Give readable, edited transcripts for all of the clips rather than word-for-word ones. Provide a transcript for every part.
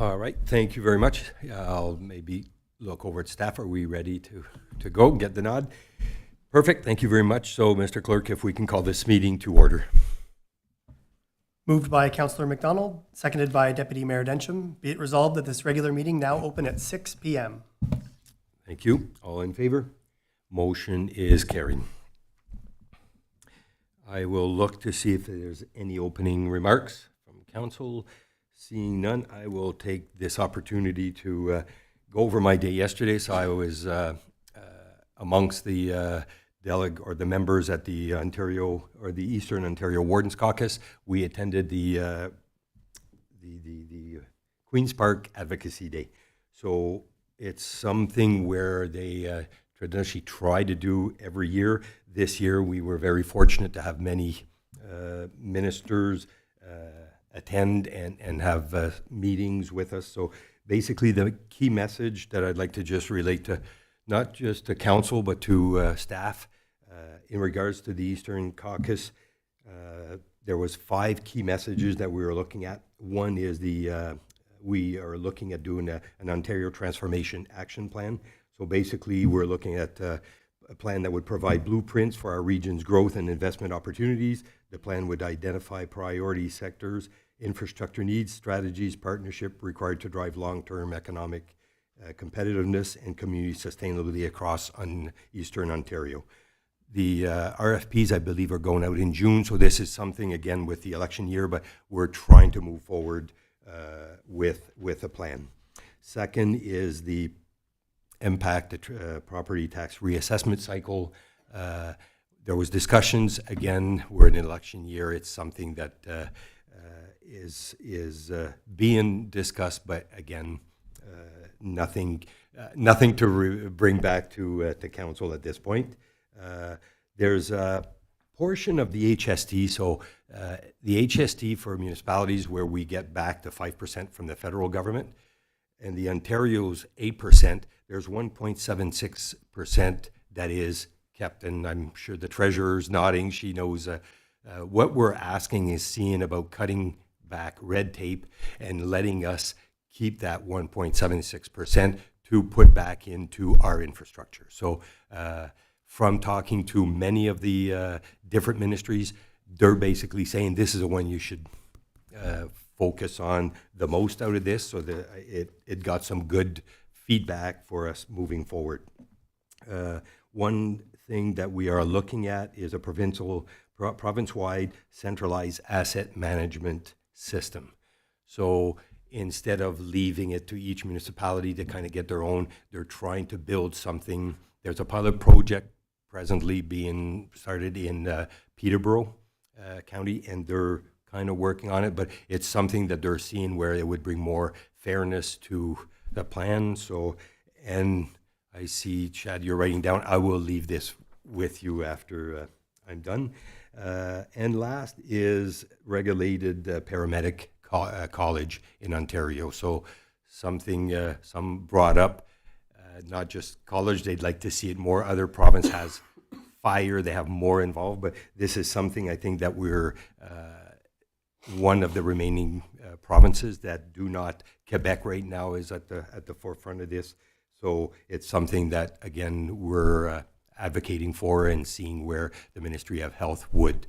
All right, thank you very much. I'll maybe look over at staff. Are we ready to go? Get the nod? Perfect, thank you very much. So, Mr. Clerk, if we can call this meeting to order. Moved by Councillor McDonald, seconded by Deputy Mayor Densham. Be it resolved that this regular meeting now open at 6 p.m. Thank you. All in favor? Motion is carried. I will look to see if there's any opening remarks from council. Seeing none, I will take this opportunity to go over my day yesterday. So I was amongst the the members at the Ontario or the Eastern Ontario Wardens Caucus. We attended the Queen's Park Advocacy Day. So it's something where they traditionally try to do every year. This year we were very fortunate to have many ministers attend and have meetings with us. So basically the key message that I'd like to just relate to, not just to council, but to staff in regards to the Eastern Caucus, there was 5 key messages that we were looking at. One is we are looking at doing an Ontario Transformation Action Plan. So basically we're looking at a plan that would provide blueprints for our region's growth and investment opportunities. The plan would identify priority sectors, infrastructure needs, strategies, partnership required to drive long-term economic competitiveness and community sustainability across Eastern Ontario. The RFPs, I believe, are going out in June, so this is something, again, with the election year, but we're trying to move forward with a plan. Second is the impact property tax reassessment cycle. There was discussions. Again, we're in an election year. It's something that is being discussed, but again, nothing to bring back to council at this point. There's a portion of the HST, so the HST for municipalities where we get back to 5% from the federal government, and the Ontario's 8%, there's 1.76% that is kept, and I'm sure the treasurer's nodding. She knows what we're asking is seeing about cutting back red tape and letting us keep that 1.76% to put back into our infrastructure. So from talking to many of the different ministries, they're basically saying this is the one you should focus on the most out of this, so that it got some good feedback for us moving forward. One thing that we are looking at is a province-wide centralized asset management system. So instead of leaving it to each municipality to kind of get their own, they're trying to build something. There's a pilot project presently being started in Peterborough County, and they're kind of working on it, but it's something that they're seeing where it would bring more fairness to the plan. So, and I see, Chad, you're writing down. I will leave this with you after I'm done. And last is regulated paramedic college in Ontario. So something some brought up, not just college, they'd like to see it more. Other province has fire, they have more involved, but this is something I think that we're one of the remaining provinces that do not. Quebec right now is at the forefront of this. So it's something that, again, we're advocating for and seeing where the Ministry of Health would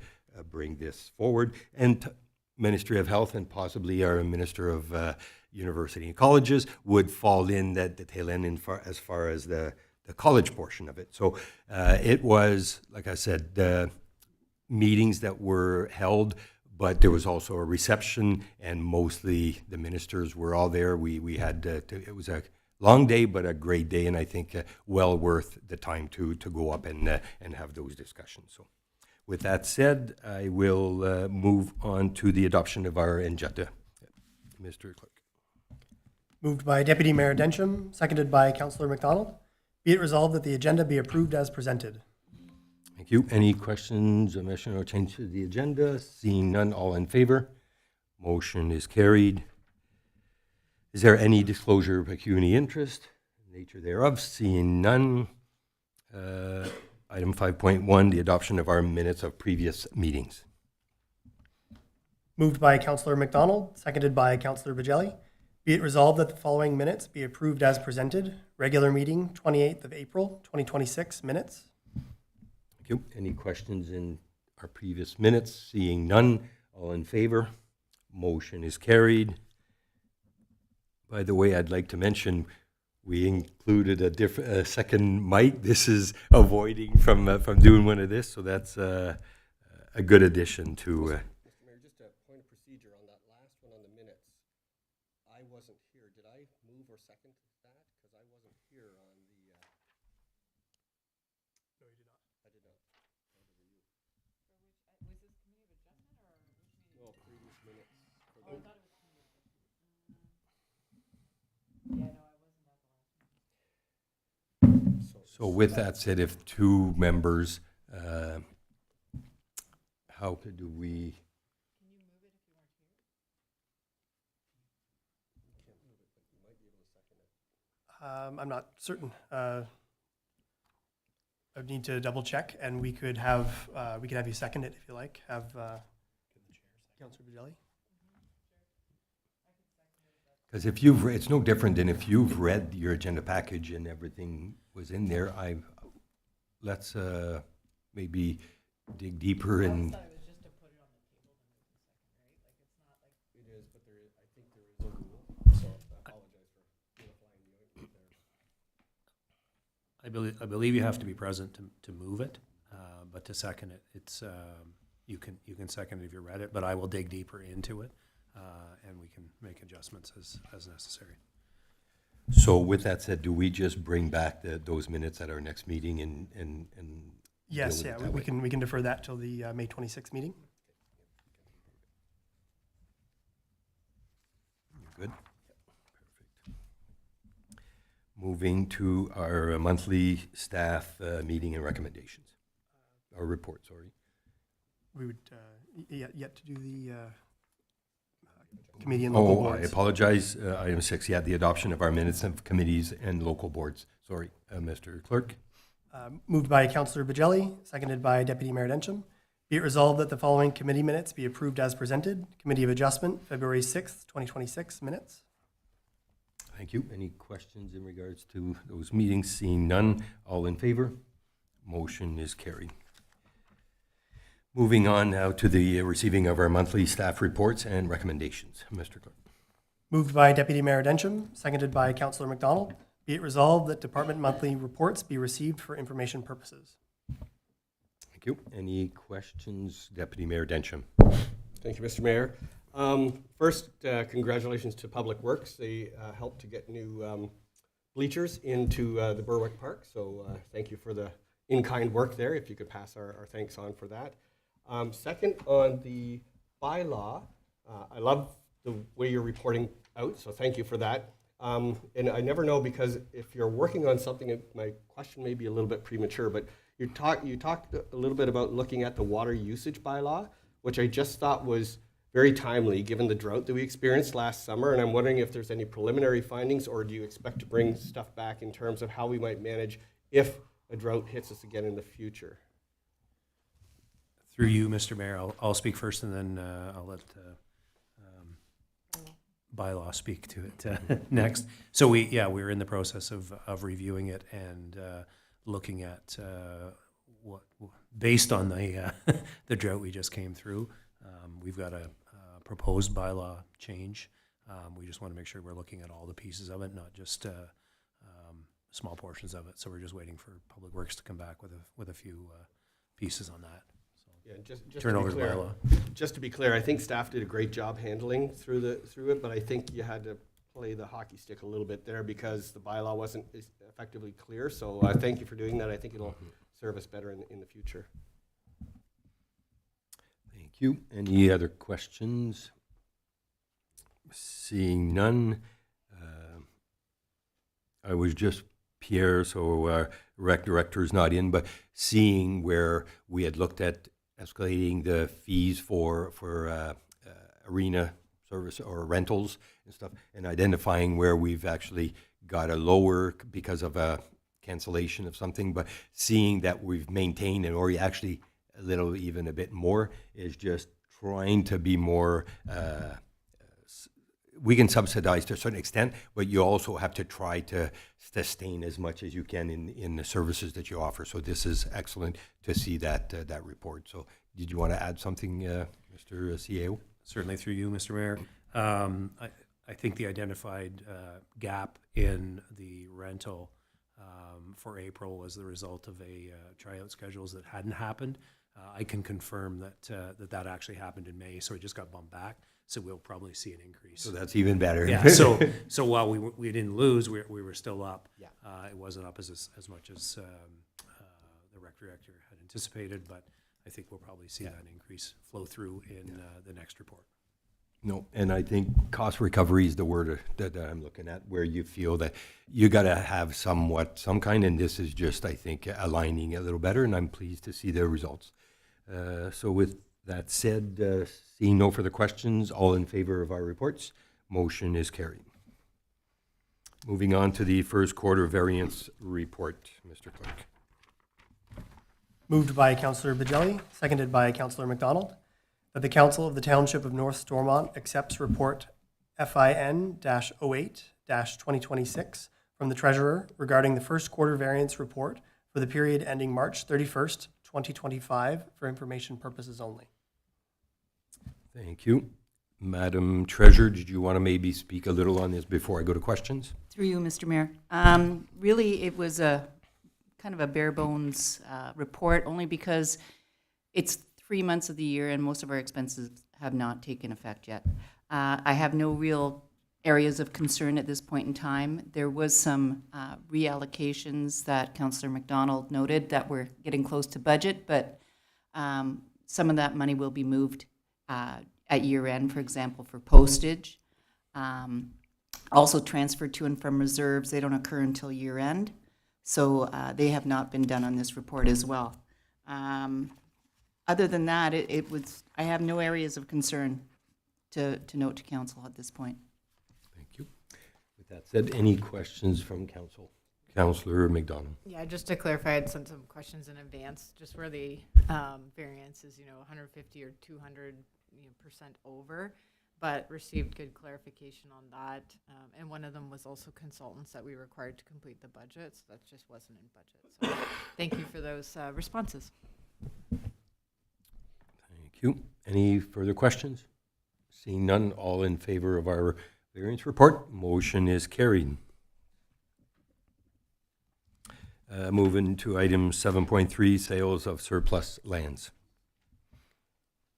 bring this forward. And Ministry of Health and possibly our Minister of University and Colleges would fall in the tail end as far as the college portion of it. So it was, like I said, the meetings that were held, but there was also a reception, and mostly the ministers were all there. We had it was a long day, but a great day, and I think well worth the time to go up and have those discussions. So with that said, I will move on to the adoption of our agenda. Mr. Clerk. Moved by Deputy Mayor Densham, seconded by Councillor McDonald. Be it resolved that the agenda be approved as presented. Thank you. Any questions, omission, or change to the agenda? Seeing none, all in favor? Motion is carried. Is there any disclosure of pecuniary interest? Nature thereof. Seeing none. Item 5.1, the adoption of our minutes of previous meetings. Moved by Councillor McDonald, seconded by Councillor Bajelli. Be it resolved that the following minutes be approved as presented. Regular meeting, 28th of April, 2026 minutes. Thank you. Any questions in our previous minutes? Seeing none, all in favor? Motion is carried. By the way, I'd like to mention we included a second mic. This is avoiding from doing one of this, so that's a good addition to. Mr. Mayor, just a point of procedure on that last one on the minutes. I wasn't here. Did I move or second that? Because I wasn't here on the. No, you did not. I did not. Was this committee of adjustment or which meeting? No, previous minutes. For Oh, I the- thought it was committee of adjustment. Yeah, no, I wasn't at the last meeting. So with that said, if two members, how could do we? Can you move it if you weren't here? You can't move it, but you might be able to second it. I'm not certain. I would need to double check, and we could have you second it if you like. Have Councillor Bajelli. Because if you've, it's no different than if you've read your agenda package and everything was in there. Let's maybe dig deeper I and. thought it was just to put it on the table to move the second, right? Like, it's not like. It is, but there is, I think there is a rule, so I apologize for unifying the ointment there. I believe you have to be present to move it, but to second it, it's, you can second it if you read it, but I will dig deeper into it, and we can make adjustments as necessary. So with that said, do we just bring back those minutes at our next meeting and Yes, deal yeah, with it that way? we can defer that till the May 26th meeting. Good. Perfect. Moving to our monthly staff meeting and recommendations. Our report, sorry. We would yet to do the committee and local Oh, I boards. apologize. Item 6, yeah, the adoption of our minutes of committees and local boards. Sorry, Mr. Clerk. Moved by Councillor Bajelli, seconded by Deputy Mayor Dencham. Be it resolved that the following committee minutes be approved as presented. Committee of Adjustment, February 6th, 2026 minutes. Thank you. Any questions in regards to those meetings? Seeing none, all in favor? Motion is carried. Moving on now to the receiving of our monthly staff reports and recommendations. Mr. Clerk. Moved by Deputy Mayor Dencham, seconded by Councillor McDonald. Be it resolved that department monthly reports be received for information purposes. Thank you. Any questions? Deputy Mayor Dencham. Thank you, Mr. Mayor. First, congratulations to Public Works. They helped to get new bleachers into the Berwick Park, so thank you for the in-kind work there, if you could pass our thanks on for that. Second, on the bylaw, I love the way you're reporting out, so thank you for that. And I never know, because if you're working on something, my question may be a little bit premature, but you talked a little bit about looking at the water usage bylaw, which I just thought was very timely given the drought that we experienced last summer. And I'm wondering if there's any preliminary findings, or do you expect to bring stuff back in terms of how we might manage if a drought hits us again in the future? Through you, Mr. Mayor, I'll speak first, and then I'll let bylaw speak to it next. So we're in the process of reviewing it and looking at what, based on the the drought we just came through. We've got a proposed bylaw change. We just want to make sure we're looking at all the pieces of it, not just small portions of it. So we're just waiting for Public Works to come back with a few pieces on that. Yeah, just Turn to over be to clear, bylaw. just to be clear, I think staff did a great job handling through it, but I think you had to play the hockey stick a little bit there because the bylaw wasn't as effectively clear. So thank you for doing that. I think it'll serve us better in the future. Thank you. Any other questions? Seeing none, I was just Pierre, so rec director is not in, but seeing where we had looked at escalating the fees for arena service or rentals and stuff, and identifying where we've actually got a lower because of a cancellation of something, but seeing that we've maintained or actually a little even a bit more is just trying to be more we can subsidize to a certain extent, but you also have to try to sustain as much as you can in the services that you offer. So this is excellent to see that report. So did you want to add something, Mr. CEO? Certainly through you, Mr. Mayor. I think the identified gap in the rental for April was the result of a tryout schedules that hadn't happened. I can confirm that that actually happened in May, so it just got bumped back. So we'll probably see an increase. So that's even better. Yeah. So while we didn't lose, we were still up. Yeah. It wasn't up as much as the rec director had anticipated, but I think we'll probably see that increase flow through in the next report. No, and I think cost recovery is the word that I'm looking at, where you feel that you got to have some kind, and this is just, I think, aligning a little better, and I'm pleased to see the results. So with that said, seeing no further questions, all in favor of our reports, motion is carried. Moving on to the first quarter variance report, Mr. Clerk. Moved by Councillor Bajelli, seconded by Councillor McDonald, that the Council of the Township of North Stormont accepts report FIN-08-2026 from the Treasurer regarding the first quarter variance report for the period ending March 31st, 2025, for information purposes only. Thank you. Madam Treasurer, did you want to maybe speak a little on this before I go to questions? Through you, Mr. Mayor. Really, it was a kind of a bare bones report, only because it's 3 months of the year and most of our expenses have not taken effect yet. I have no real areas of concern at this point in time. There was some reallocations that Councillor McDonald noted that we're getting close to budget, but some of that money will be moved at year end, for example, for postage. Also transferred to and from reserves. They don't occur until year end. So they have not been done on this report as well. Other than that, I have no areas of concern to note to council at this point. Thank you. With that said, any questions from council? Councillor McDonald. Yeah, just to clarify, I had sent some questions in advance, just where the variance is, 150 or 200% over, but received good clarification on that. And one of them was also consultants that we required to complete the budget, so that just wasn't in budget. So thank you for those responses. Thank you. Any further questions? Seeing none, all in favor of our variance report, motion is carried. Moving to item 7.3, sales of surplus lands.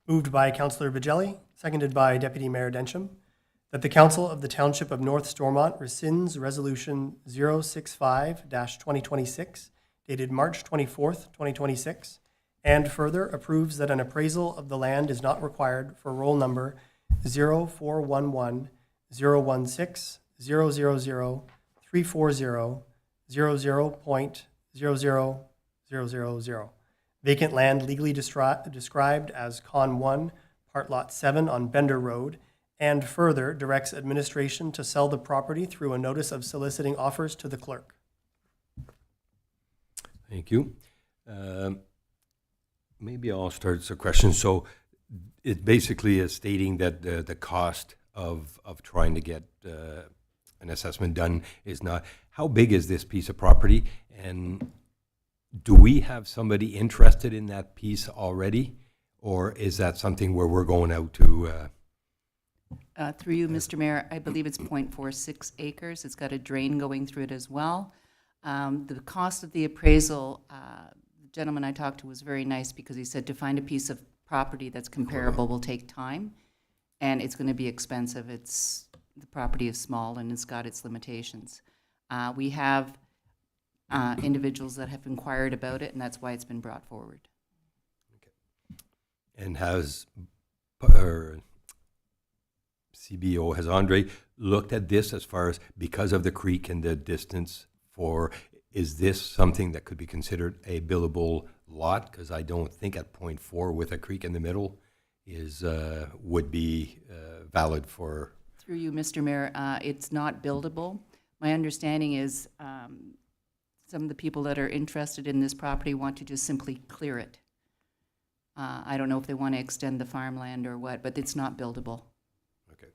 Moved by Councillor Bajelli, seconded by Deputy Mayor Densham, that the Council of the Township of North Stormont rescinds Resolution 065-2026, dated March 24th, 2026, and further approves that an appraisal of the land is not required for roll number 0411 016 000 340 00.00000. Vacant land legally described as Con 1, Part Lot 7 on Bender Road, and further directs administration to sell the property through a notice of soliciting offers to the clerk. Thank you. Maybe I'll start some questions. So it basically is stating that the cost of trying to get an assessment done is not, how big is this piece of property? And do we have somebody interested in that piece already? Or is that something where we're going out to? Through you, Mr. Mayor, I believe it's 0.46 acres. It's got a drain going through it as well. The cost of the appraisal, the gentleman I talked to was very nice because he said to find a piece of property that's comparable will take time and it's going to be expensive. The property is small and it's got its limitations. We have individuals that have inquired about it, and that's why it's been brought forward. Okay. And has CBO, has Andre looked at this as far as, because of the creek and the distance for, is this something that could be considered a billable lot? Because I don't think at 0.4 with a creek in the middle would be valid for. Through you, Mr. Mayor, it's not buildable. My understanding is some of the people that are interested in this property want to just simply clear it. I don't know if they want to extend the farmland or what, but it's not buildable. Okay.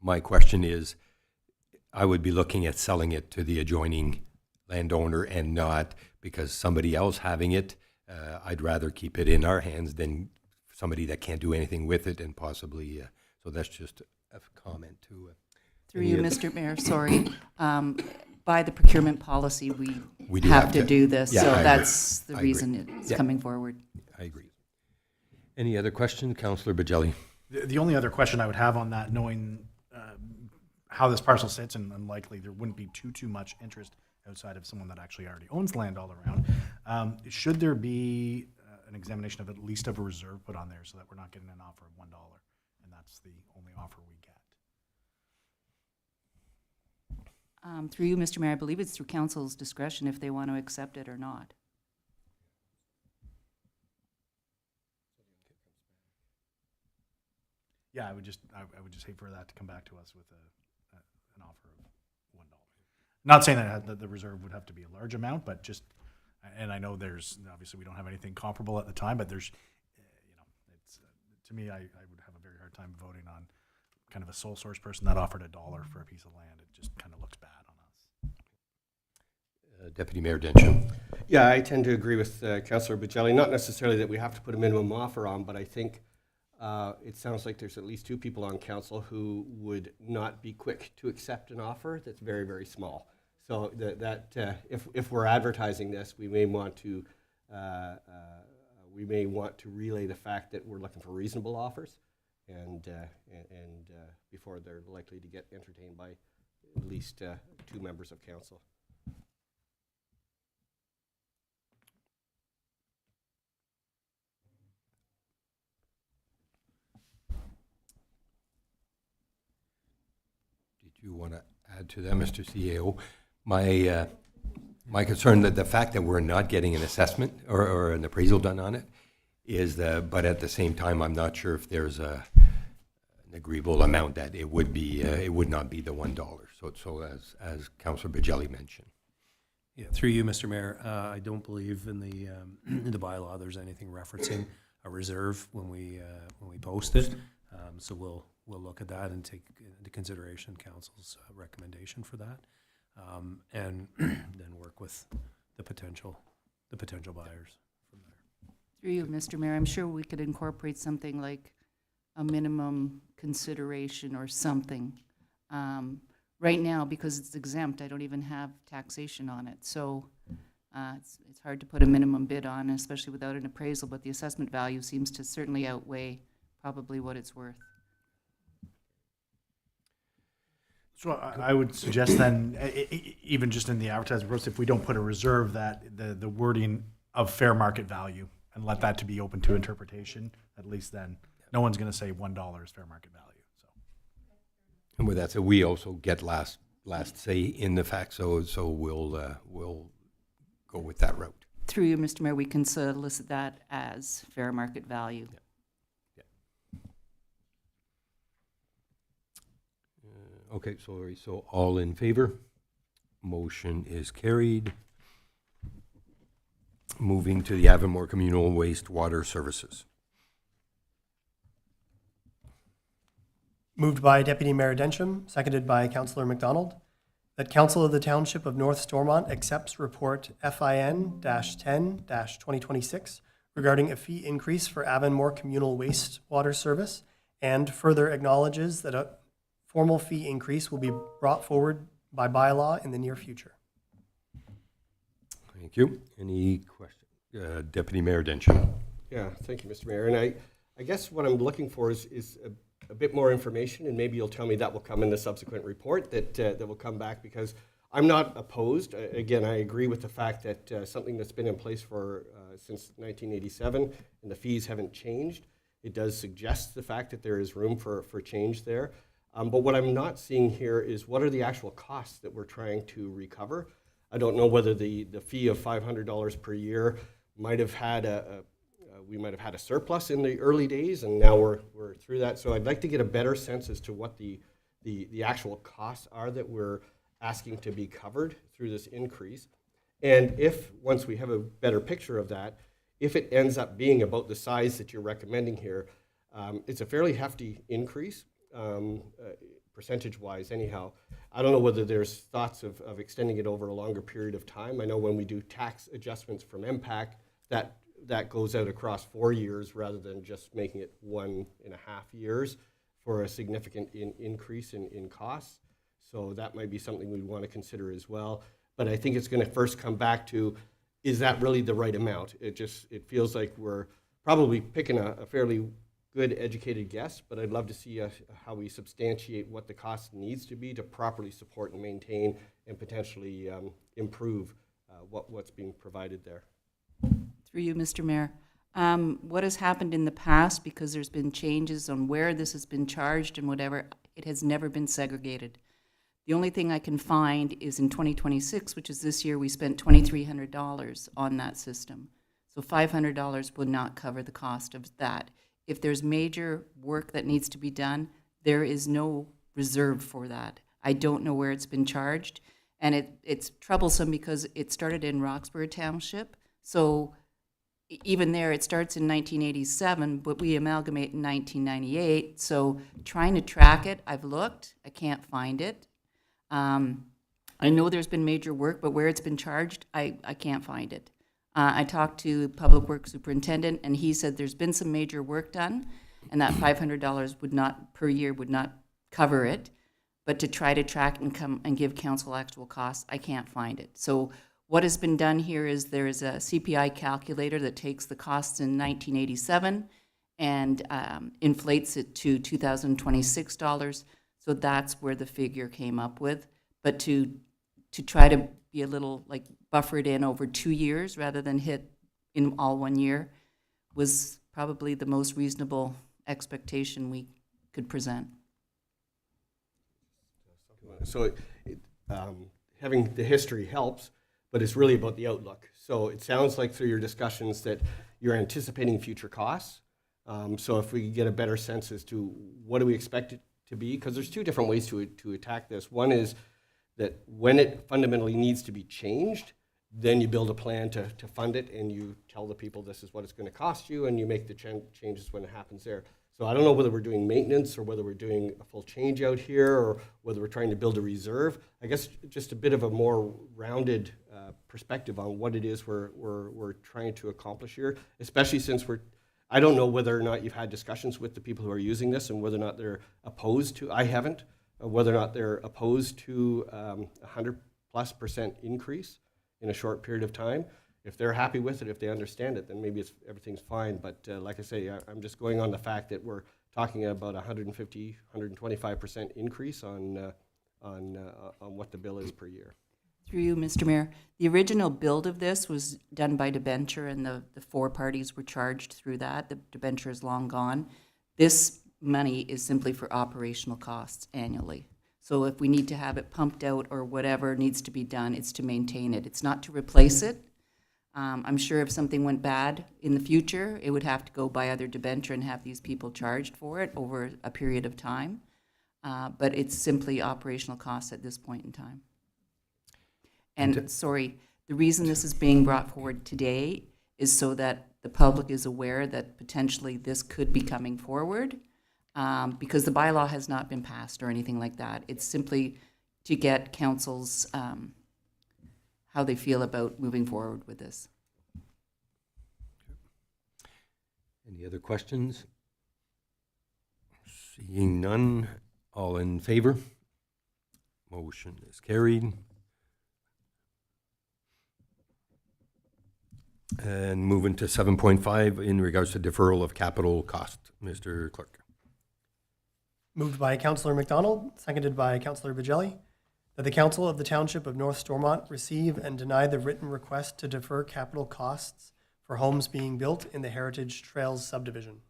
my question is, I would be looking at selling it to the adjoining landowner and not because somebody else having it. I'd rather keep it in our hands than somebody that can't do anything with it and possibly, so that's just a comment to. Through you, Mr. Mayor, sorry. By the procurement policy, we do have have to to. do this, Yeah, so I agree. that's the I agree. reason it's Yeah. coming forward. I agree. Any other question, Councillor Bajelli? The only other question I would have on that, knowing how this parcel sits, and likely there wouldn't be too much interest outside of someone that actually already owns land all around, should there be an examination of at least of a reserve put on there so that we're not getting an offer of $1 and that's the only offer we get? Through you, Mr. Mayor, I believe it's through council's discretion if they want to accept it or not. Yeah, I would just hate for that to come back to us with an offer of $1. Not saying that the reserve would have to be a large amount, but just, and I know there's, obviously we don't have anything comparable at the time, but there's, it's, to me, I would have a very hard time voting on kind of a sole source person that offered $1 for a piece of land. It just kind of looks bad on us. Deputy Mayor Densham. Yeah, I tend to agree with Councillor Bajelli. Not necessarily that we have to put a minimum offer on, but I think it sounds like there's at least two people on council who would not be quick to accept an offer that's very, very small. So if we're advertising this, we may want to relay the fact that we're looking for reasonable offers, and before they're likely to get entertained by at least two members of council. Did you want to add to that, Mr. CAO? My concern that the fact that we're not getting an assessment or an appraisal done on it is but at the same time, I'm not sure if there's an agreeable amount that it would not be the $1. So as Councillor Bajelli mentioned. Yeah, through you, Mr. Mayor, I don't believe in the bylaw there's anything referencing a reserve when we post it. So we'll look at that and take into consideration council's recommendation for that, and then work with the potential buyers from there. Through you, Mr. Mayor, I'm sure we could incorporate something like a minimum consideration or something. Right now, because it's exempt, I don't even have taxation on it. So it's hard to put a minimum bid on, especially without an appraisal, but the assessment value seems to certainly outweigh probably what it's worth. So I would suggest then, even just in the advertising process, if we don't put a reserve, that the wording of fair market value and let that to be open to interpretation, at least then no one's going to say $1 is fair market value. So. And with that, so we also get last say in the fact, so we'll go with that route. Through you, Mr. Mayor, we can solicit that as fair market value. Yeah. Okay, so all in favor? Motion is carried. Moving to the Avonmore Communal Wastewater Services. Moved by Deputy Mayor Densham, seconded by Councillor McDonald, that Council of the Township of North Stormont accepts report FIN-10-2026 regarding a fee increase for Avonmore Communal Wastewater Service, and further acknowledges that a formal fee increase will be brought forward by bylaw in the near future. Thank you. Any questions? Deputy Mayor Densham. Yeah, thank you, Mr. Mayor. And I guess what I'm looking for is a bit more information, and maybe you'll tell me that will come in the subsequent report that will come back, because I'm not opposed. Again, I agree with the fact that something that's been in place for since 1987 and the fees haven't changed. It does suggest the fact that there is room for change there. But what I'm not seeing here is what are the actual costs that we're trying to recover. I don't know whether the fee of $500 per year might have had we might have had a surplus in the early days, and now we're through that. So I'd like to get a better sense as to what the actual costs are that we're asking to be covered through this increase. And if, once we have a better picture of that, if it ends up being about the size that you're recommending here, it's a fairly hefty increase. percentage-wise anyhow. I don't know whether there's thoughts of extending it over a longer period of time. I know when we do tax adjustments from MPAC, that goes out across 4 years rather than just making it 1.5 years for a significant increase in costs. So that might be something we'd want to consider as well. But I think it's going to first come back to, is that really the right amount? It feels like we're probably picking a fairly good educated guess, but I'd love to see how we substantiate what the cost needs to be to properly support and maintain and potentially improve what's being provided there. Through you, Mr. Mayor. What has happened in the past, because there's been changes on where this has been charged and whatever, it has never been segregated. The only thing I can find is in 2026, which is this year, we spent $2,300 on that system. So $500 would not cover the cost of that. If there's major work that needs to be done, there is no reserve for that. I don't know where it's been charged. And it's troublesome because it started in Roxburgh Township. So even there, it starts in 1987, but we amalgamate in 1998. So trying to track it, I've looked, I can't find it. I know there's been major work, but where it's been charged, I can't find it. I talked to Public Works Superintendent, and he said there's been some major work done, and that $500 would not, per year, would not cover it. But to try to track and come and give council actual costs, I can't find it. So what has been done here is there is a CPI calculator that takes the costs in 1987 and inflates it to $2,026. So that's where the figure came up with. But to try to be a little like buffered in over 2 years rather than hit in all 1 year was probably the most reasonable expectation we could present. So having the history helps, but it's really about the outlook. So it sounds like through your discussions that you're anticipating future costs. So if we get a better sense as to what do we expect it to be, because there's two different ways to attack this. One is that when it fundamentally needs to be changed, then you build a plan to fund it, and you tell the people this is what it's going to cost you, and you make the changes when it happens there. So I don't know whether we're doing maintenance or whether we're doing a full change out here or whether we're trying to build a reserve. I guess just a bit of a more rounded perspective on what it is we're trying to accomplish here, especially since I don't know whether or not you've had discussions with the people who are using this and whether or not they're opposed to, I haven't, whether or not they're opposed to 100+% increase in a short period of time. If they're happy with it, if they understand it, then maybe everything's fine. But like I say, I'm just going on the fact that we're talking about 150, 125% increase on what the bill is per year. Through you, Mr. Mayor. The original build of this was done by debenture, and the four parties were charged through that. The debenture is long gone. This money is simply for operational costs annually. So if we need to have it pumped out or whatever needs to be done, it's to maintain it. It's not to replace it. I'm sure if something went bad in the future, it would have to go by other debenture and have these people charged for it over a period of time. But it's simply operational costs at this point in time. And sorry, the reason this is being brought forward today is so that the public is aware that potentially this could be coming forward, because the bylaw has not been passed or anything like that. It's simply to get council's how they feel about moving forward with this. Any other questions? Seeing none, all in favor? Motion is carried. And moving to 7.5 in regards to deferral of capital cost. Mr. Clerk. Moved by Councillor McDonald, seconded by Councillor Bajelli, that the Council of the Township of North Stormont receive and deny the written request to defer capital costs for homes being built in the Heritage Trails subdivision.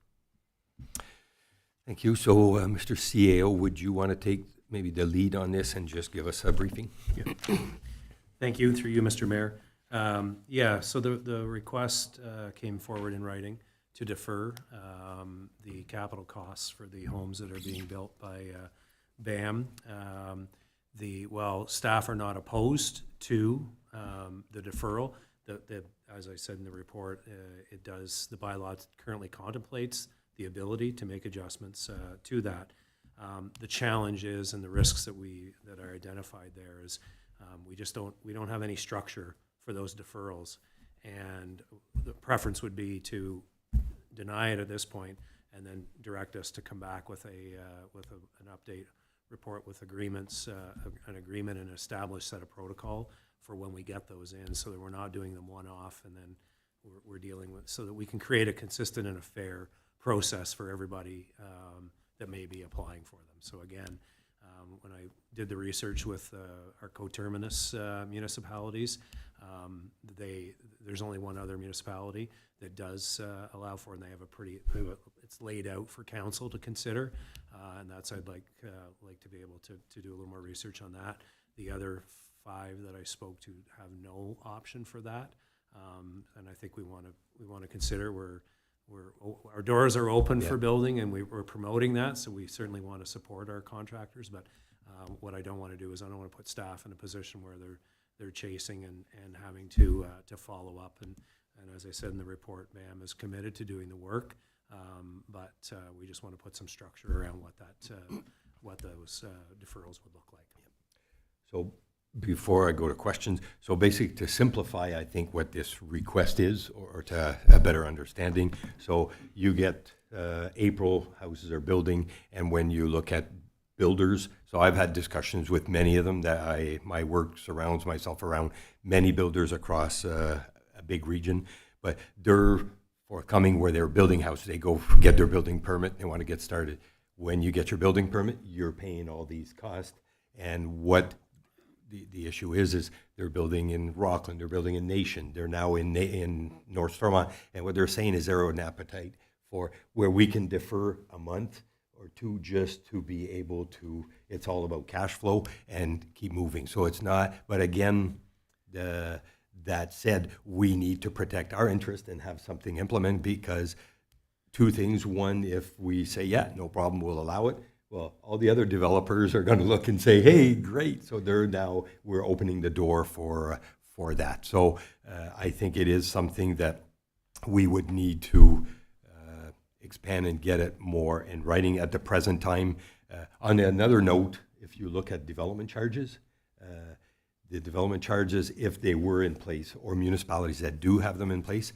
Thank you. So, Mr. CAO, would you want to take maybe the lead on this and just give us a briefing? Yeah. Thank you, through you, Mr. Mayor. So the request came forward in writing to defer the capital costs for the homes that are being built by BAM. Staff are not opposed to the deferral. As I said in the report, the bylaw currently contemplates the ability to make adjustments to that. The challenge is, and the risks that are identified there is, we don't have any structure for those deferrals. And the preference would be to deny it at this point and then direct us to come back with an update report with agreements, an agreement and established set of protocol for when we get those in, so that we're not doing them one-off and then we're dealing with, so that we can create a consistent and a fair process for everybody that may be applying for them. So again, when I did the research with our coterminous municipalities, there's only one other municipality that does allow for, and they have it's laid out for council to consider, and that's, I'd like to be able to do a little more research on that. The other 5 that I spoke to have no option for that, and I think we want to consider. Our doors are open for building, and we're promoting that, so we certainly want to support our contractors. But what I don't want to do is I don't want to put staff in a position where they're chasing and having to follow up. And as I said in the report, BAM is committed to doing the work, but we just want to put some structure around what those deferrals would look like. So before I go to questions, so basically to simplify, I think what this request is, or to a better understanding, so you get April, houses are building, and when you look at builders, so I've had discussions with many of them that my work surrounds myself around many builders across a big region, but they're forthcoming where they're building houses. They go get their building permit, they want to get started. When you get your building permit, you're paying all these costs, and what the issue is they're building in Rockland, they're building in Nation, they're now in North Stormont, and what they're saying is they're an appetite for where we can defer a month or 2 just to be able to, it's all about cash flow and keep moving. So it's not, but again, that said, we need to protect our interest and have something implemented, because 2 things. One, if we say, yeah, no problem, we'll allow it, well, all the other developers are going to look and say, hey, great. So we're opening the door for that. So I think it is something that we would need to expand and get it more in writing at the present time. On another note, if you look at development charges, the development charges, if they were in place, or municipalities that do have them in place,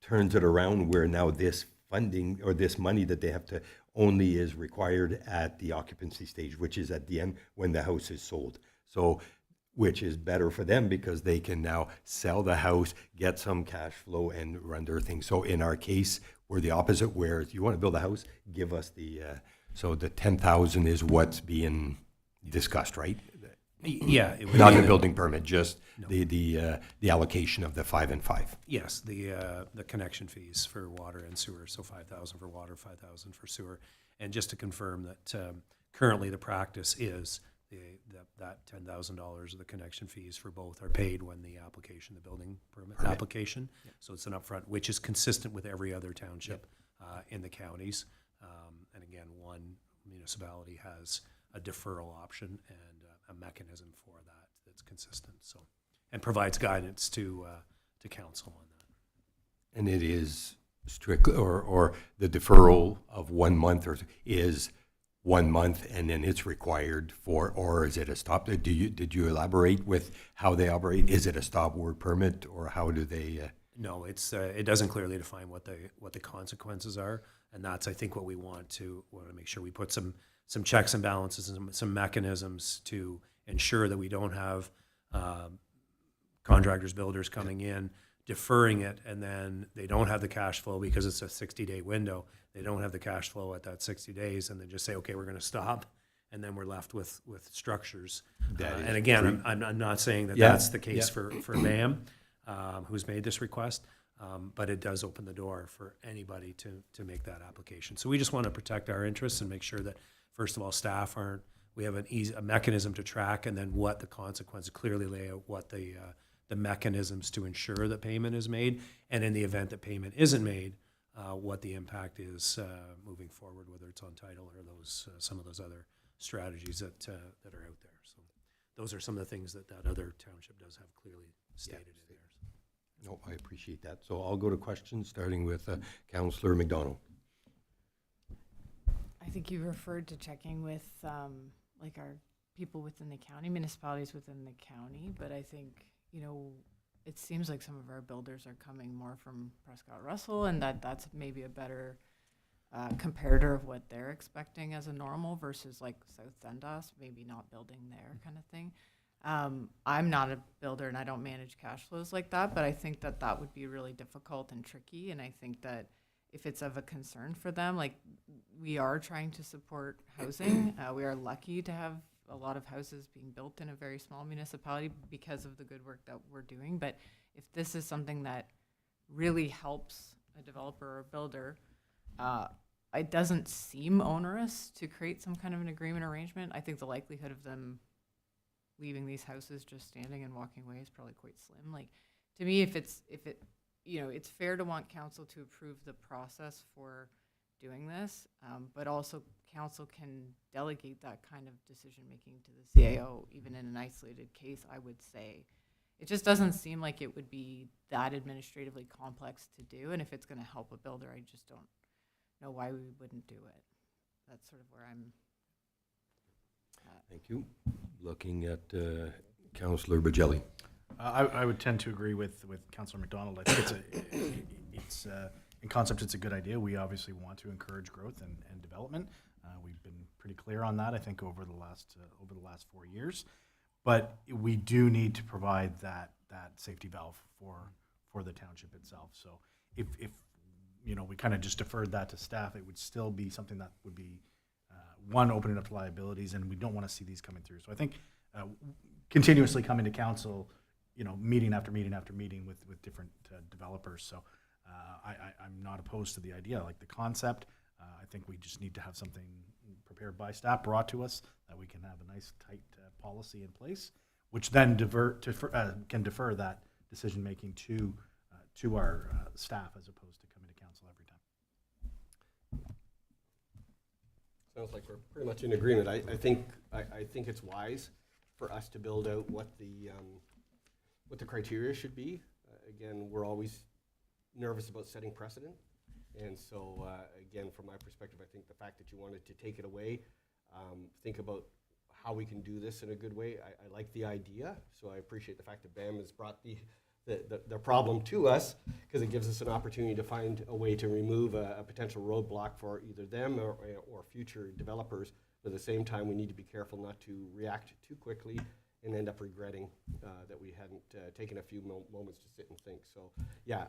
turns it around where now this funding or this money that they have to only is required at the occupancy stage, which is at the end when the house is sold. So, which is better for them because they can now sell the house, get some cash flow, and run their thing. So in our case, we're the opposite, where if you want to build a house, give us so the 10,000 is what's being discussed, right? Yeah, it would Not be the building permit, just the allocation of the 5 and 5. Yes, the connection fees for water and sewer, so 5,000 for water, 5,000 for sewer. And just to confirm that currently the practice is that $10,000 of the connection fees for both are paid when the building permit application. Yep. So it's an upfront, which is consistent with every other township in the counties. And again, one municipality has a deferral option and a mechanism for that's consistent. So, and provides guidance to council on that. And it is strictly, or the deferral of 1 month is 1 month, and then it's required for, or is it a stop? Did you elaborate with how they operate? Is it a stop work permit, or how do they? No, it doesn't clearly define what the consequences are, and that's, I think, what we want to make sure we put some checks and balances and some mechanisms to ensure that we don't have contractors, builders coming in, deferring it, and then they don't have the cash flow because it's a 60-day window. They don't have the cash flow at that 60 days, and they just say, okay, we're going to stop, and then we're left with structures. And again, I'm not saying that that's the case for BAM, who's made this request, but it does open the door for anybody to make that application. So we just want to protect our interests and make sure that, first of all, staff we have a mechanism to track, and then what the consequences, clearly lay out what the mechanisms to ensure that payment is made, and in the event that payment isn't made, what the impact is moving forward, whether it's on title or some of those other strategies that are out there. So those are some of the things that other township does have clearly stated in theirs. No, I appreciate that. So I'll go to questions, starting with Councillor McDonald. I think you referred to checking with, like our people within the county, municipalities within the county, but I think, it seems like some of our builders are coming more from Prescott Russell, and that's maybe a better comparator of what they're expecting as a normal versus like South Dundas, maybe not building there kind of thing. I'm not a builder and I don't manage cash flows like that, but I think that would be really difficult and tricky. And I think that if it's of a concern for them, like we are trying to support housing. We are lucky to have a lot of houses being built in a very small municipality because of the good work that we're doing. But if this is something that really helps a developer or a builder, it doesn't seem onerous to create some kind of an agreement arrangement. I think the likelihood of them leaving these houses just standing and walking away is probably quite slim. Like, to me, it's fair to want council to approve the process for doing this, but also council can delegate that kind of decision making to the CAO, even in an isolated case. I would say it just doesn't seem like it would be that administratively complex to do, and if it's going to help a builder, I just don't know why we wouldn't do it. That's sort of where I'm at. Thank you. Looking at Councillor Bajelli. I would tend to agree with Councillor McDonald. I think it's in concept, it's a good idea. We obviously want to encourage growth and development. We've been pretty clear on that, I think, over the last 4 years. But we do need to provide that safety valve for the township itself. So if we kind of just deferred that to staff, it would still be something that would be one, opening up to liabilities, and we don't want to see these coming through. So I think continuously coming to council, meeting after meeting after meeting with different developers. So I'm not opposed to the idea. I like the concept. I think we just need to have something prepared by staff, brought to us, that we can have a nice tight policy in place, which then can defer that decision making to our staff as opposed to coming to council every time. Sounds like we're pretty much in agreement. I think it's wise for us to build out what the criteria should be. Again, we're always nervous about setting precedent, and so again, from my perspective, I think the fact that you wanted to take it away, think about how we can do this in a good way. I like the idea, so I appreciate the fact that BAM has brought the problem to us, because it gives us an opportunity to find a way to remove a potential roadblock for either them or future developers. But at the same time, we need to be careful not to react too quickly and end up regretting that we hadn't taken a few moments to sit and think. So yeah,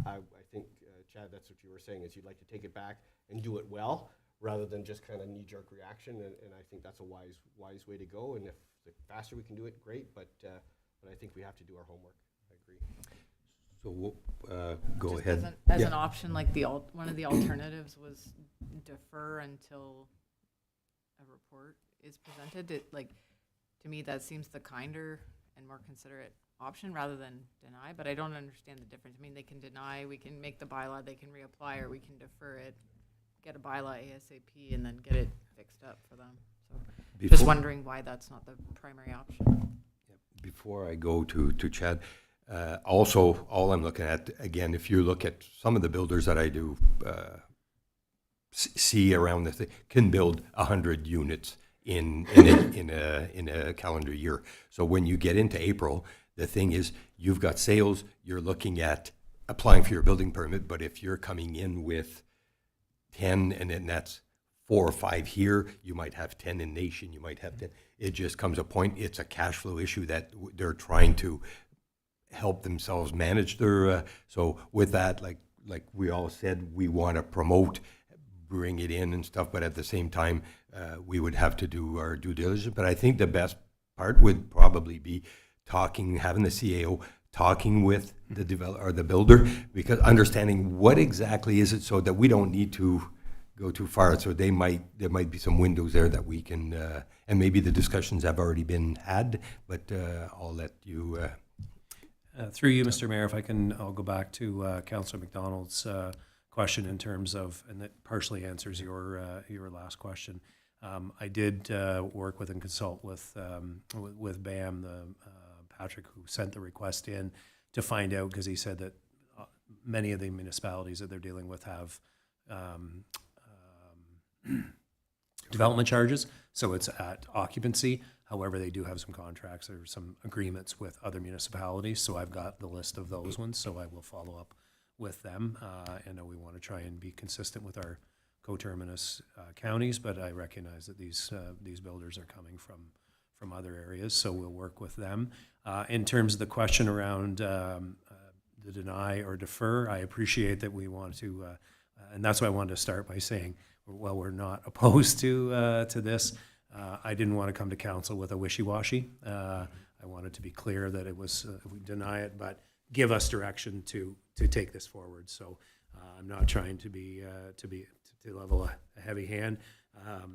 I think, Chad, that's what you were saying, is you'd like to take it back and do it well, rather than just kind of knee-jerk reaction, and I think that's a wise way to go. And if the faster we can do it, great, but I think we have to do our homework. I agree. So we'll go Just ahead. As an option, like one of the alternatives was defer until a report is presented. To me, that seems the kinder and more considerate option rather than deny, but I don't understand the difference. I mean, they can deny, we can make the bylaw, they can reapply, or we can defer it, get a bylaw ASAP, and then get it fixed up for them. So just wondering why that's not the primary option. Before I go to Chad, also, all I'm looking at, again, if you look at some of the builders that I do see around the thing, can build 100 units in a calendar year. So when you get into April, the thing is, you've got sales, you're looking at applying for your building permit, but if you're coming in with 10 and then that's 4 or 5 here, you might have 10 in Nation, you might have 10. It just comes a point, it's a cash flow issue that they're trying to help themselves manage their, so with that, like we all said, we want to promote, bring it in and stuff, but at the same time, we would have to do our due diligence. But I think the best part would probably be having the CAO talking with the developer or the builder, because understanding what exactly is it, so that we don't need to go too far. So there might be some windows there that we can, and maybe the discussions have already been had, but I'll let you. Through you, Mr. Mayor, if I can, I'll go back to Councillor McDonald's question in terms of, and that partially answers your last question. I did work with and consult with BAM, Patrick, who sent the request in, to find out, because he said that many of the municipalities that they're dealing with have development charges, so it's at occupancy. However, they do have some contracts or some agreements with other municipalities, so I've got the list of those ones, so I will follow up with them. I know we want to try and be consistent with our coterminous counties, but I recognize that these builders are coming from other areas, so we'll work with them. In terms of the question around the deny or defer, I appreciate that we want to, and that's why I wanted to start by saying, well, we're not opposed to this. I didn't want to come to council with a wishy-washy. I wanted to be clear that it was, we deny it, but give us direction to take this forward. So I'm not trying to level a heavy hand.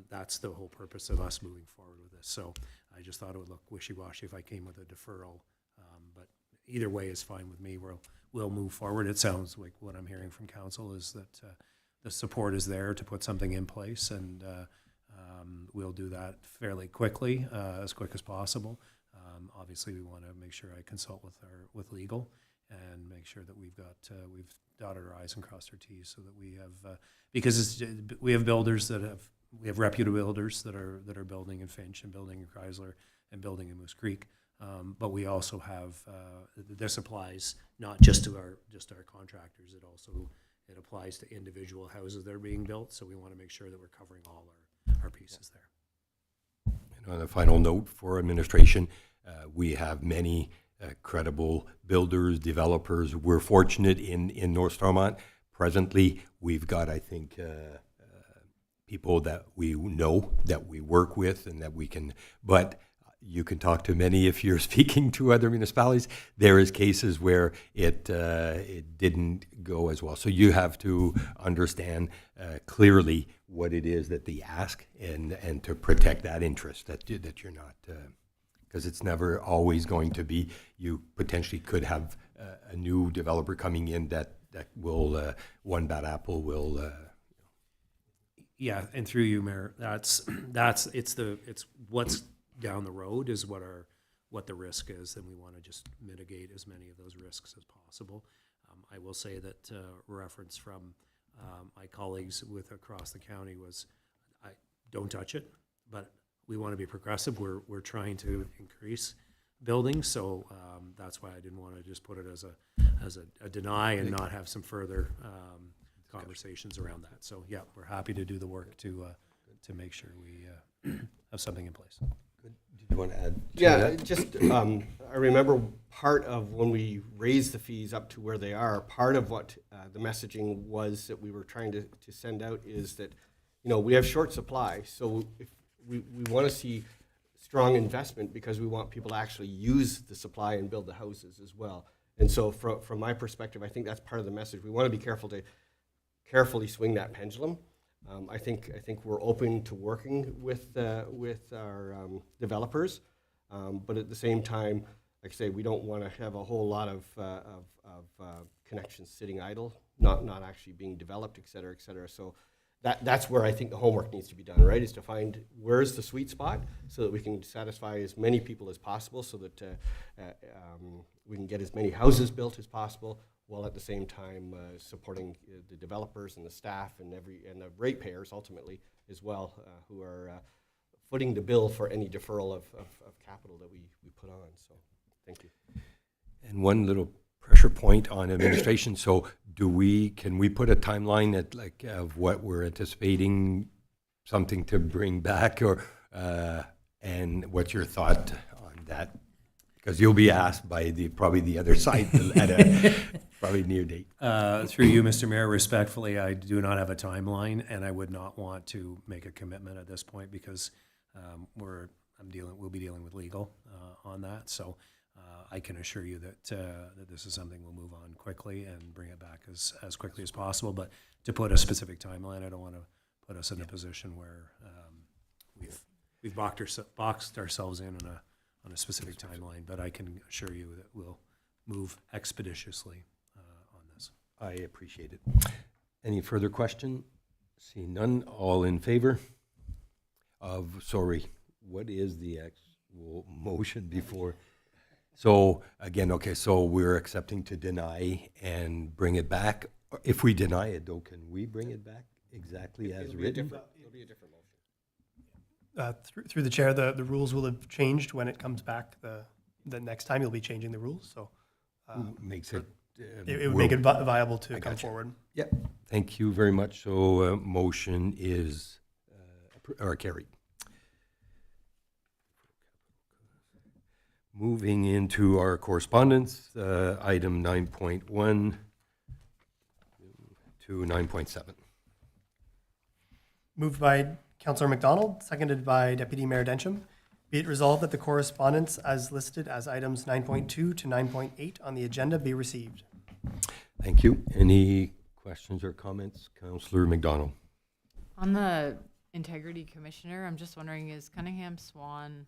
That's the whole purpose of us moving forward with this. So I just thought it would look wishy-washy if I came with a deferral. But either way is fine with me. We'll move forward. It sounds like what I'm hearing from council is that the support is there to put something in place, and we'll do that fairly quickly, as quick as possible. Obviously, we want to make sure I consult with legal and make sure that we've dotted our I's and crossed our T's, so that we have because we have builders we have reputable builders that are building in Finch and building in Chrysler and building in Moose Creek. But we also have this applies not just to our contractors. It applies to individual houses that are being built. So we want to make sure that we're covering all our pieces there. And on a final note for administration, we have many credible builders, developers. We're fortunate in North Stormont. Presently, we've got, I think, people that we know, that we work with, and that we can, but you can talk to many if you're speaking to other municipalities. There is cases where it didn't go as well. So you have to understand clearly what it is that they ask, and to protect that interest, that you're not, because it's never always going to be. You potentially could have a new developer coming in that will, one bad apple will. Yeah, and through you, Mayor, it's what's down the road is what the risk is, and we want to just mitigate as many of those risks as possible. I will say that reference from my colleagues across the county was, don't touch it, but we want to be progressive. We're trying to increase buildings, so that's why I didn't want to just put it as a deny and not have some further conversations around that. So yeah, we're happy to do the work to make sure we have something in place. Did you want to add to Yeah, that? just, I remember part of when we raised the fees up to where they are, part of what the messaging was that we were trying to send out is that, we have short supply, so if we want to see strong investment because we want people to actually use the supply and build the houses as well. And so from my perspective, I think that's part of the message. We want to be careful to carefully swing that pendulum. I think we're open to working with our developers, but at the same time, like I say, we don't want to have a whole lot of connections sitting idle, not actually being developed, et cetera, et cetera. So that's where I think the homework needs to be done, right? Is to find where's the sweet spot so that we can satisfy as many people as possible, so that we can get as many houses built as possible, while at the same time supporting the developers and the staff and the ratepayers ultimately as well, who are footing the bill for any deferral of capital that we put on. So thank you. And one little pressure point on administration. So can we put a timeline of what we're anticipating, something to bring back, or and what's your thought on that? Because you'll be asked by probably the other side at a probably near date. Through you, Mr. Mayor, respectfully, I do not have a timeline, and I would not want to make a commitment at this point because we'll be dealing with legal on that. So I can assure you that this is something we'll move on quickly and bring it back as quickly as possible. But to put a specific timeline, I don't want to put us in a position where we've boxed ourselves in on a specific timeline, but I can assure you that we'll move expeditiously on this. I appreciate it. Any further question? Seeing none, all in favor what is the actual motion before? So again, okay, so we're accepting to deny and bring it back. If we deny it though, can we bring it back exactly as written? It'll be a different motion. Through the chair, the rules will have changed when it comes back. The next time you'll be changing the rules, so Makes it. it would make it viable to come gotcha. forward. Yeah, thank you very much. So motion is carried. Moving into our correspondence, item 9.1 to 9.7. Moved by Councillor McDonald, seconded by Deputy Mayor Densham. Be it resolved that the correspondence as listed as items 9.2 to 9.8 on the agenda be received. Thank you. Any questions or comments? Councillor McDonald. On the Integrity Commissioner, I'm just wondering, is Cunningham Swan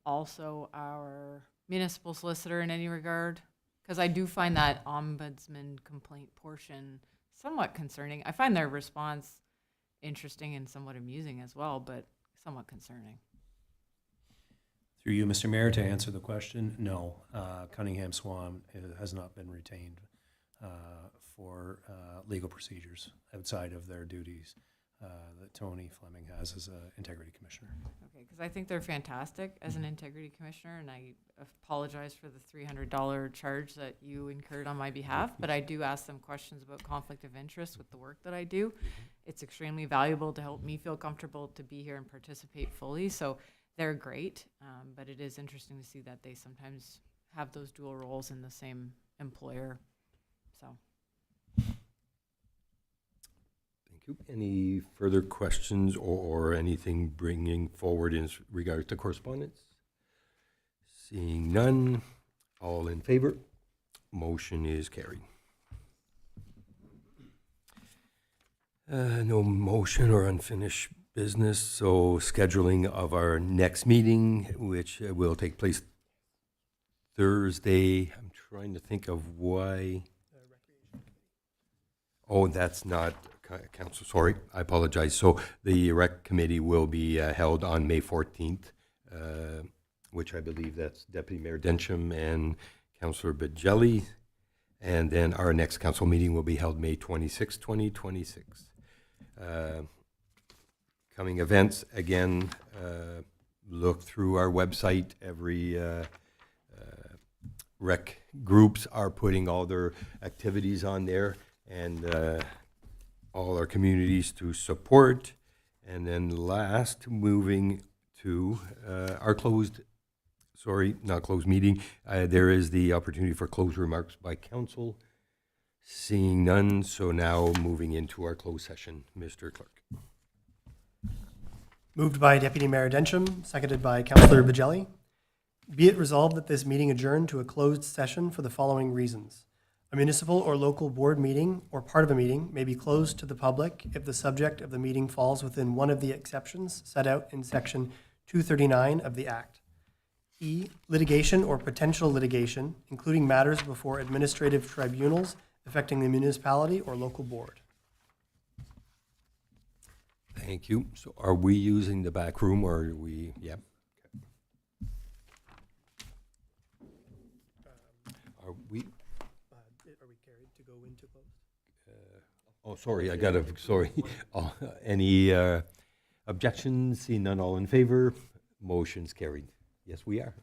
also our municipal solicitor in any regard? Because I do find that ombudsman complaint portion somewhat concerning. I find their response interesting and somewhat amusing as well, but somewhat concerning. Through you, Mr. Mayor, to answer the question, no, Cunningham Swan has not been retained for legal procedures outside of their duties that Tony Fleming has as an integrity commissioner. Okay, because I think they're fantastic as an integrity commissioner, and I apologize for the $300 charge that you incurred on my behalf, but I do ask them questions about conflict of interest with the work that I do. It's extremely valuable to help me feel comfortable to be here and participate fully, so they're great, but it is interesting to see that they sometimes have those dual roles in the same employer, so. Thank you. Any further questions or anything bringing forward in regards to correspondence? Seeing none, all in favor? Motion is carried. No motion or unfinished business, so scheduling of our next meeting, which will take place Thursday. I'm trying to think of why. Oh, that's not council, sorry, I apologize. So the rec committee will be held on May 14th, which I believe that's Deputy Mayor Densham and Councillor Bajelli. And then our next council meeting will be held May 26, 2026. Coming events, again, look through our website. Every rec groups are putting all their activities on there, and all our communities to support. And then last, moving to our not closed meeting, there is the opportunity for closed remarks by council. Seeing none, so now moving into our closed session. Mr. Clerk. Moved by Deputy Mayor Densham, seconded by Councillor Bajelli. Be it resolved that this meeting adjourn to a closed session for the following reasons. A municipal or local board meeting or part of a meeting may be closed to the public if the subject of the meeting falls within one of the exceptions set out in Section 239 of the Act. E, litigation or potential litigation, including matters before administrative tribunals affecting the municipality or local board. Thank you. So are we using the back room or are we, yeah? Are we? Are we carried to go into closed? Oh, sorry, sorry. Any objections? Seeing none, all in favor? Motion's carried. Yes, we are.